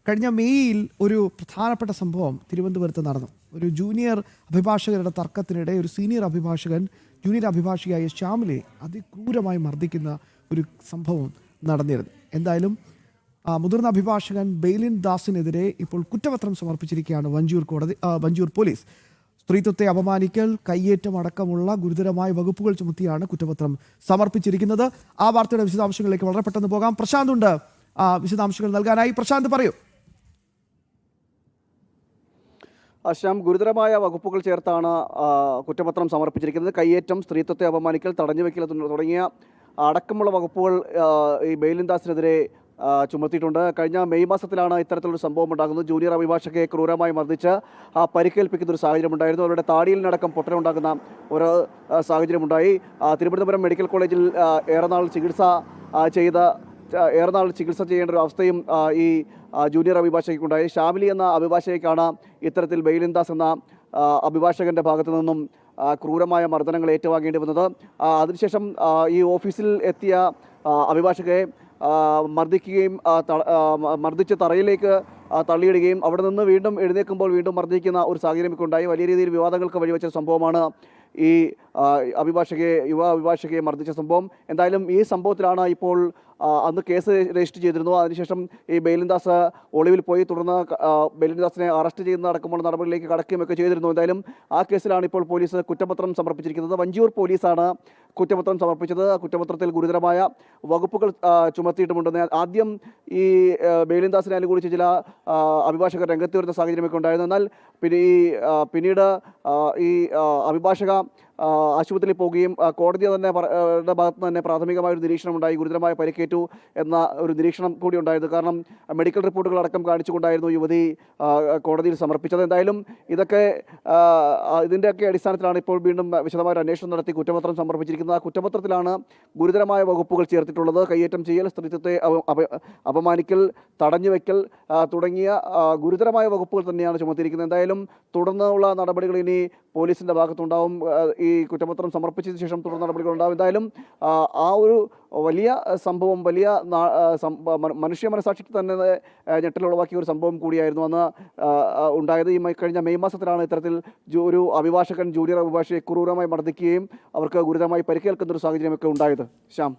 കഴിഞ്ഞ മെയ്യിൽ ഒരു പ്രധാനപ്പെട്ട സംഭവം തിരുവനന്തപുരത്ത് നടന്നു. ഒരു ജൂനിയർ അഭിഭാഷകരുടെ തർക്കത്തിനിടെ ഒരു സീനിയർ അഭിഭാഷകൻ ജൂനിയർ അഭിഭാഷകയായ ശ്യാമിലെ അതിക്രൂരമായി മർദ്ദിക്കുന്ന ഒരു സംഭവം നടന്നിരുന്നു. എന്തായാലും മുതിർന്ന അഭിഭാഷകൻ ബെയ്ലിൻ ദാസിനെതിരെ ഇപ്പോൾ കുറ്റപത്രം സമർപ്പിച്ചിരിക്കുകയാണ് വഞ്ചിയൂർ പോലീസ്. സ്ത്രീത്വത്തെ അപമാനിക്കൽ, കയ്യേറ്റം അടക്കമുള്ള ഗുരുതരമായ വകുപ്പുകൾ ചുമത്തിയാണ് കുറ്റപത്രം സമർപ്പിച്ചിരിക്കുന്നത്. ആ വാർത്തയുടെ വിശദാംശങ്ങളിലേക്ക് വളരെ പെട്ടെന്ന് പോകാം. പ്രശാന്ത് ഉണ്ട് വിശദാംശങ്ങൾ നൽകാനായി. പ്രശാന്ത് പറയൂ. ശ്യാം, ഗുരുതരമായ വകുപ്പുകൾ ചേർത്താണ് കുറ്റപത്രം സമർപ്പിച്ചിരിക്കുന്നത്. കയ്യേറ്റം, സ്ത്രീത്വത്തെ അപമാനിക്കൽ, തടഞ്ഞുവെക്കൽ തുടങ്ങിയ അടക്കമുള്ള വകുപ്പുകൾ ഈ ബെയ്ലിൻ ദാസിനെതിരെ ചുമത്തിയിട്ടുണ്ട്. കഴിഞ്ഞ മെയ് മാസത്തിലാണ് ഇത്തരത്തിലൊരു സംഭവം ഉണ്ടാകുന്നത്. ജൂനിയർ അഭിഭാഷകയെ ക്രൂരമായി മർദ്ദിച്ച് പരിക്കേൽപ്പിക്കുന്ന ഒരു സാഹചര്യം ഉണ്ടായിരുന്നു. അവരുടെ താടിയിലിനടക്കം പൊട്ടലുണ്ടാകുന്ന ഒരു സാഹചര്യമുണ്ടായി. തിരുവനന്തപുരം മെഡിക്കൽ കോളേജിൽ ഏറെ നാൾ ചികിത്സ ചെയ്യേണ്ട ഒരു അവസ്ഥയും ഈ ജൂനിയർ അഭിഭാഷകയ്ക്കുണ്ടായി. ഷാമിലി എന്ന അഭിഭാഷകയ്ക്കാണ് ഇത്തരത്തിൽ ബെയ്ലിൻ ദാസ് എന്ന അഭിഭാഷകന്റെ ഭാഗത്തു നിന്നും ക്രൂരമായ മർദ്ദനങ്ങൾ ഏറ്റുവാങ്ങേണ്ടി വന്നത്. അതിനുശേഷം ഈ ഓഫീസിൽ എത്തിയ അഭിഭാഷകയെ മർദ്ദിക്കുകയും മർദ്ദിച്ച് തറയിലേക്ക് തള്ളിയിടുകയും അവിടെ നിന്ന് വീണ്ടും എഴുന്നേൽക്കുമ്പോൾ വീണ്ടും മർദ്ദിക്കുന്ന ഒരു സാഹചര്യമൊക്കെ ഉണ്ടായി. വലിയ രീതിയിൽ വിവാദങ്ങൾക്ക് വഴിവെച്ച സംഭവമാണ് ഈ യുവ അഭിഭാഷകയെ മർദ്ദിച്ച സംഭവം. എന്തായാലും ഈ സംഭവത്തിലാണ് ഇപ്പോൾ അന്ന് കേസ് രജിസ്റ്റർ ചെയ്തിരുന്നു. അതിനുശേഷം ഈ ബെയ്ലിൻ ദാസ് ഒളിവിൽ പോയി. തുടർന്ന് ബെയ്ലിൻ ദാസിനെ അറസ്റ്റ് ചെയ്യുന്ന അടക്കമുള്ള നടപടിയിലേക്ക് കടക്കുകയൊക്കെ ചെയ്തിരുന്നു. എന്തായാലും ആ കേസിലാണ് ഇപ്പോൾ പോലീസ് കുറ്റപത്രം സമർപ്പിച്ചിരിക്കുന്നത്. വഞ്ചിയൂർ പോലീസാണ് കുറ്റപത്രം സമർപ്പിച്ചത്. കുറ്റപത്രത്തിൽ ഗുരുതരമായ വകുപ്പുകൾ ചുമത്തിയിട്ടുമുണ്ട്. ആദ്യം ഈ ബെയ്ലിൻ ദാസിനെ അനുകൂലിച്ച് ചില അഭിഭാഷകർ രംഗത്ത് വരുന്ന സാഹചര്യമൊക്കെ ഉണ്ടായിരുന്നു. എന്നാൽ പിന്നീട് ഈ അഭിഭാഷക ആശുപത്രിയിൽ പോവുകയും കോടതി ഭാഗത്ത് തന്നെ പ്രാഥമികമായ ഒരു നിരീക്ഷണം ഉണ്ടായി. ഗുരുതരമായ പരിക്കേറ്റു എന്ന ഒരു നിരീക്ഷണം കൂടി ഉണ്ടായിരുന്നു. കാരണം മെഡിക്കൽ റിപ്പോർട്ടുകൾ അടക്കം കാണിച്ചുകൊണ്ടായിരുന്നു യുവതി കോടതിയിൽ സമർപ്പിച്ചത്. എന്തായാലും ഇതിൻ്റെയൊക്കെ അടിസ്ഥാനത്തിലാണ് ഇപ്പോൾ വീണ്ടും വിശദമായ ഒരു അന്വേഷണം നടത്തി കുറ്റപത്രം സമർപ്പിച്ചിരിക്കുന്നത്. ആ കുറ്റപത്രത്തിലാണ് ഗുരുതരമായ വകുപ്പുകൾ ചേർത്തിട്ടുള്ളത്. കയ്യേറ്റം ചെയ്യൽ, സ്ത്രീത്വത്തെ അപമാനിക്കൽ, തടഞ്ഞുവെക്കൽ തുടങ്ങിയ ഗുരുതരമായ വകുപ്പുകൾ തന്നെയാണ് ചുമത്തിയിരിക്കുന്നത്. എന്തായാലും തുടർന്നുള്ള നടപടികൾ ഇനി പോലീസിൻ്റെ ഭാഗത്തുണ്ടാവും. ഈ കുറ്റപത്രം സമർപ്പിച്ചതിന് ശേഷം തുടർ നടപടികൾ ഉണ്ടാവും. എന്തായാലും ആ ഒരു വലിയ സംഭവം, വലിയ മനുഷ്യ മനസാക്ഷിക്ക് തന്നെ ഞെട്ടലുളവാക്കിയ ഒരു സംഭവം കൂടിയായിരുന്നു അന്ന് ഉണ്ടായത്. ഈ കഴിഞ്ഞ മെയ് മാസത്തിലാണ് ഇത്തരത്തിൽ ഒരു ജൂനിയർ അഭിഭാഷകയെ ക്രൂരമായി മർദ്ദിക്കുകയും അവർക്ക് ഗുരുതരമായി പരിക്കേൽക്കുന്ന ഒരു സാഹചര്യമൊക്കെ ഉണ്ടായത്. ശ്യാം.